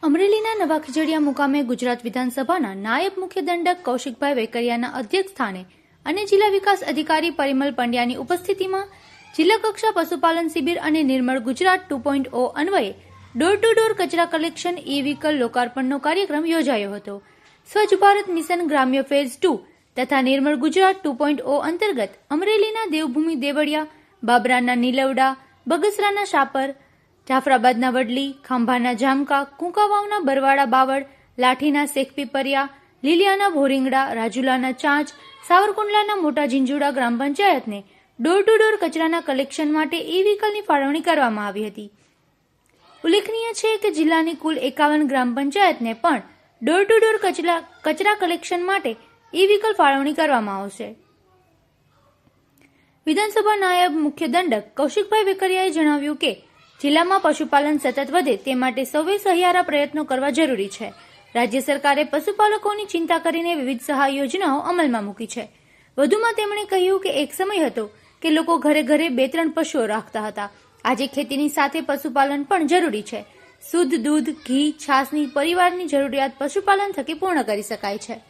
અમરેલીના નવા ખીજડીયા મુકામે ગુજરાત વિધાનસભાના નાયબ મુખ્ય દંડક કૌશિકભાઈ વેકરિયાના અધ્યક્ષ સ્થાને અને જિલ્લા વિકાસ અધિકારી પરિમલ પંડ્યાની ઉપસ્થિતિમાં જિલ્લા કક્ષા પશુપાલન શિબિર અને નિર્મળ ગુજરાત 2.0 અન્વયે ડોર ટુ ડોર કચરા કલેક્શન ઈ વ્હીકલ લોકાર્પણનો કાર્યક્રમ યોજાયો હતો. સ્વચ્છ ભારત મિશન ગ્રામ્ય ફેઝ 2 તથા નિર્મળ ગુજરાત 2.0 અંતર્ગત અમરેલીના દેવભૂમિ દેવળિયા, બાબરાના નીલવડા, બગસરાના શાપર, જાફરાબાદના વડલી, ખાંભાના જામકા, કુંકાવાવના બરવાડા બાવળ, લાઠીના શેખપીપરિયા, લીલિયાના ભોરિંગડા, રાજુલાના ચાંચ, સાવરકુંડલાના મોટા ઝીંઝુડા ગ્રામ પંચાયતને ડોર ટુ ડોર કચરાના કલેક્શન માટે ઈ વ્હીકલની ફાળવણી કરવામાં આવી હતી. ઉલ્લેખનીય છે કે જિલ્લાની કુલ 51 ગ્રામ પંચાયતને પણ ડોર ટુ ડોર કચરા કલેક્શન માટે ઈ વ્હીકલ ફાળવણી કરવામાં આવશે. વિધાનસભા નાયબ મુખ્ય દંડક કૌશિકભાઈ વેકરિયાએ જણાવ્યું કે જિલ્લામાં પશુપાલન સતત વધે તે માટે સૌએ સહિયારા પ્રયત્નો કરવા જરૂરી છે. રાજ્ય સરકારે પશુપાલકોની ચિંતા કરીને વિવિધ સહાય યોજનાઓ અમલમાં મૂકી છે. વધુમાં તેમણે કહ્યું કે એક સમય હતો કે લોકો ઘરે ઘરે 2-3 પશુઓ રાખતા હતા. આજે ખેતીની સાથે પશુપાલન પણ જરૂરી છે. શુદ્ધ દૂધ, ઘી, છાશની પરિવારની જરૂરિયાત પશુપાલન થકી પૂર્ણ કરી શકાય છે.